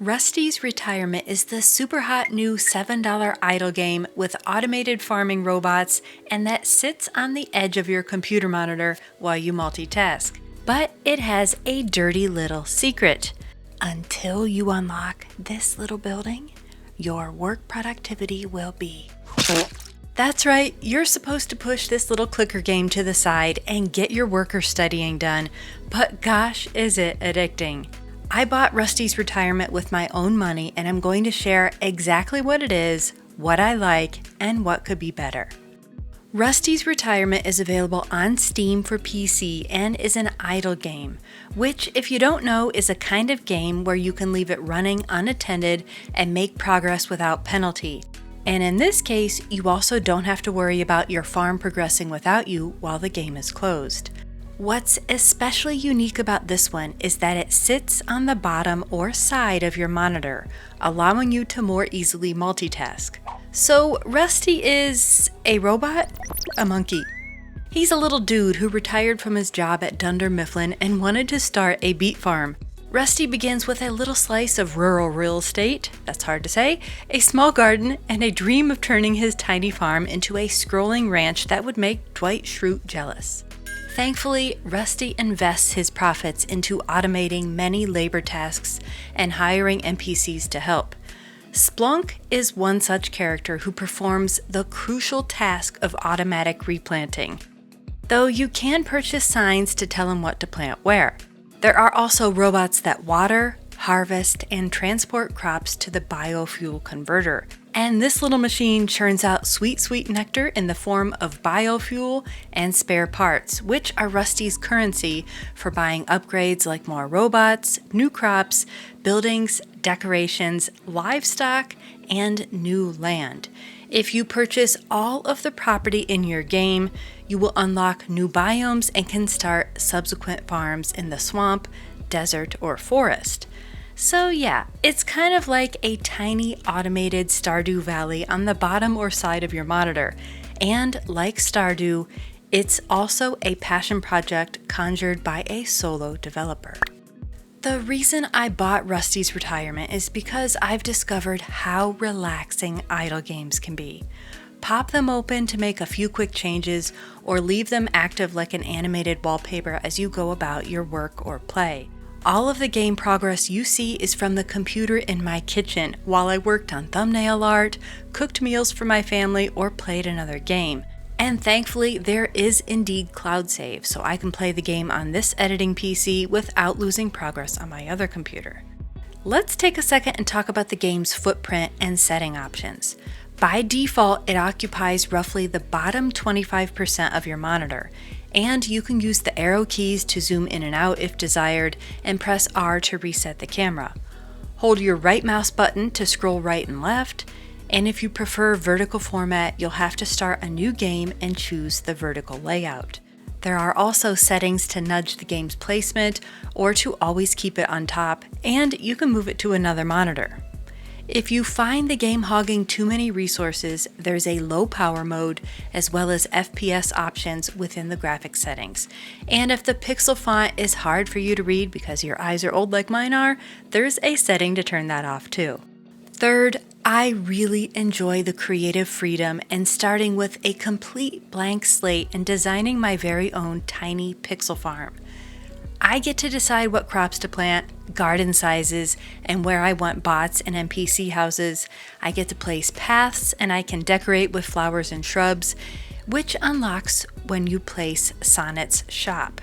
Rusty's Retirement is the super hot new $7 idle game with automated farming robots and that sits on the edge of your computer monitor while you multitask. But it has a dirty little secret. Until you unlock this little building, your work productivity will be. That's right, you're supposed to push this little clicker game to the side and get your work or studying done, but gosh, is it addicting. I bought Rusty's Retirement with my own money, and I'm going to share exactly what it is, what I like, and what could be better. Rusty's Retirement is available on Steam for PC and is an idle game, which, if you don't know, is a kind of game where you can leave it running unattended and make progress without penalty. And in this case, you also don't have to worry about your farm progressing without you while the game is closed. What's especially unique about this one is that it sits on the bottom or side of your monitor, allowing you to more easily multitask. So Rusty is a robot? A monkey. He's a little dude who retired from his job at Dunder Mifflin and wanted to start a beet farm. Rusty begins with a little slice of rural real estate, that's hard to say, a small garden, and a dream of turning his tiny farm into a scrolling ranch that would make Dwight Schrute jealous. Thankfully, Rusty invests his profits into automating many labor tasks and hiring NPCs to help. Splunk is one such character who performs the crucial task of automatic replanting, though you can purchase signs to tell him what to plant where. There are also robots that water, harvest, and transport crops to the biofuel converter. And this little machine churns out sweet, sweet nectar in the form of biofuel and spare parts, which are Rusty's currency for buying upgrades like more robots, new crops, buildings, decorations, livestock, and new land. If you purchase all of the property in your game, you will unlock new biomes and can start subsequent farms in the swamp, desert, or forest. So yeah, it's kind of like a tiny automated Stardew Valley on the bottom or side of your monitor. And like Stardew, it's also a passion project conjured by a solo developer. The reason I bought Rusty's Retirement is because I've discovered how relaxing idle games can be. Pop them open to make a few quick changes or leave them active like an animated wallpaper as you go about your work or play. All of the game progress you see is from the computer in my kitchen while I worked on thumbnail art, cooked meals for my family, or played another game. And thankfully, there is indeed cloud save, so I can play the game on this editing PC without losing progress on my other computer. Let's take a second and talk about the game's footprint and setting options. By default, it occupies roughly the bottom 25% of your monitor, and you can use the arrow keys to zoom in and out if desired, and press R to reset the camera. Hold your right mouse button to scroll right and left, and if you prefer vertical format, you'll have to start a new game and choose the vertical layout. There are also settings to nudge the game's placement or to always keep it on top, and you can move it to another monitor. If you find the game hogging too many resources, there's a low power mode as well as FPS options within the graphics settings. And if the pixel font is hard for you to read because your eyes are old like mine are, there's a setting to turn that off too. Third, I really enjoy the creative freedom and starting with a complete blank slate and designing my very own tiny pixel farm. I get to decide what crops to plant, garden sizes, and where I want bots and NPC houses. I get to place paths, and I can decorate with flowers and shrubs, which unlocks when you place Sonnet's shop.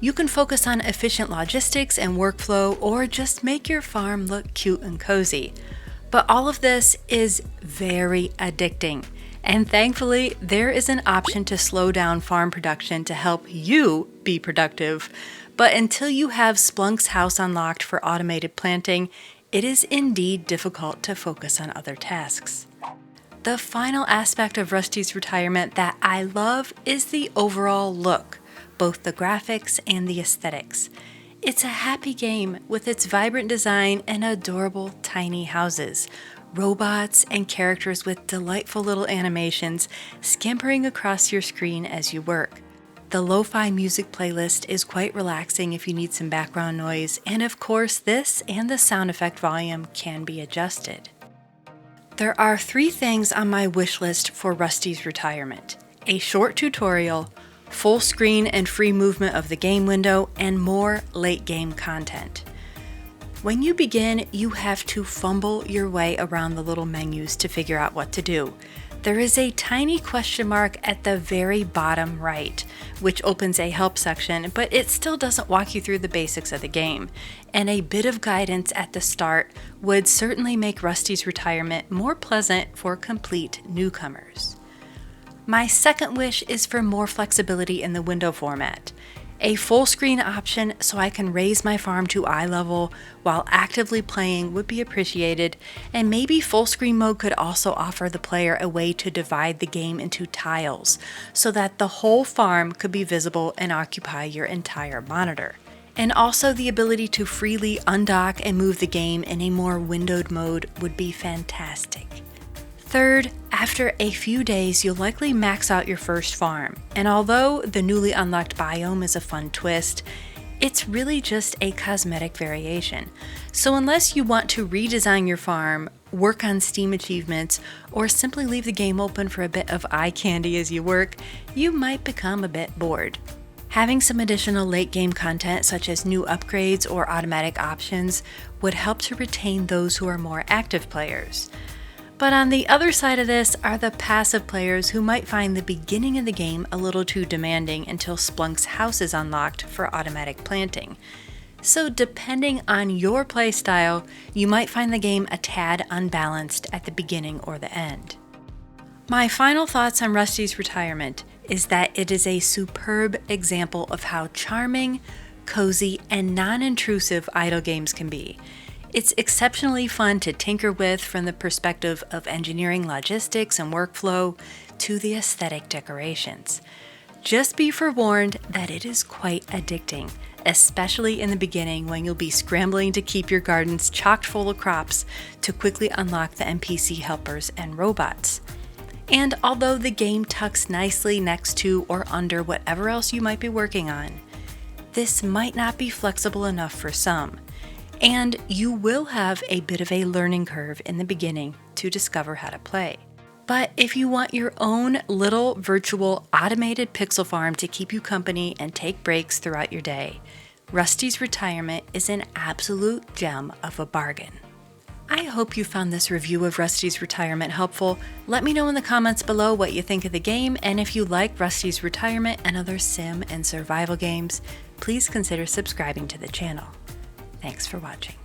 You can focus on efficient logistics and workflow, or just make your farm look cute and cozy. But all of this is very addicting. And thankfully, there is an option to slow down farm production to help you be productive. But until you have Splunk's house unlocked for automated planting, it is indeed difficult to focus on other tasks. The final aspect of Rusty's Retirement that I love is the overall look, both the graphics and the aesthetics. It's a happy game with its vibrant design and adorable tiny houses, robots, and characters with delightful little animations scampering across your screen as you work. The lo-fi music playlist is quite relaxing if you need some background noise, and of course this and the sound effect volume can be adjusted. There are 3 things on my wish list for Rusty's Retirement: a short tutorial, full screen and free movement of the game window, and more late game content. When you begin, you have to fumble your way around the little menus to figure out what to do. There is a tiny question mark at the very bottom right, which opens a help section, but it still doesn't walk you through the basics of the game. And a bit of guidance at the start would certainly make Rusty's Retirement more pleasant for complete newcomers. My second wish is for more flexibility in the window format. A full screen option so I can raise my farm to eye level while actively playing would be appreciated, and maybe full screen mode could also offer the player a way to divide the game into tiles so that the whole farm could be visible and occupy your entire monitor. And also the ability to freely undock and move the game in a more windowed mode would be fantastic. Third, after a few days, you'll likely max out your first farm, and although the newly unlocked biome is a fun twist, it's really just a cosmetic variation. So unless you want to redesign your farm, work on Steam achievements, or simply leave the game open for a bit of eye candy as you work, you might become a bit bored. Having some additional late game content such as new upgrades or automatic options would help to retain those who are more active players. But on the other side of this are the passive players who might find the beginning of the game a little too demanding until Splunk's house is unlocked for automatic planting. So depending on your playstyle, you might find the game a tad unbalanced at the beginning or the end. My final thoughts on Rusty's Retirement is that it is a superb example of how charming, cozy, and non-intrusive idle games can be. It's exceptionally fun to tinker with from the perspective of engineering logistics and workflow to the aesthetic decorations. Just be forewarned that it is quite addicting, especially in the beginning when you'll be scrambling to keep your gardens chock full of crops to quickly unlock the NPC helpers and robots. And although the game tucks nicely next to or under whatever else you might be working on, this might not be flexible enough for some. And you will have a bit of a learning curve in the beginning to discover how to play. But if you want your own little virtual automated pixel farm to keep you company and take breaks throughout your day, Rusty's Retirement is an absolute gem of a bargain. I hope you found this review of Rusty's Retirement helpful. Let me know in the comments below what you think of the game, and if you like Rusty's Retirement and other sim and survival games, please consider subscribing to the channel. Thanks for watching.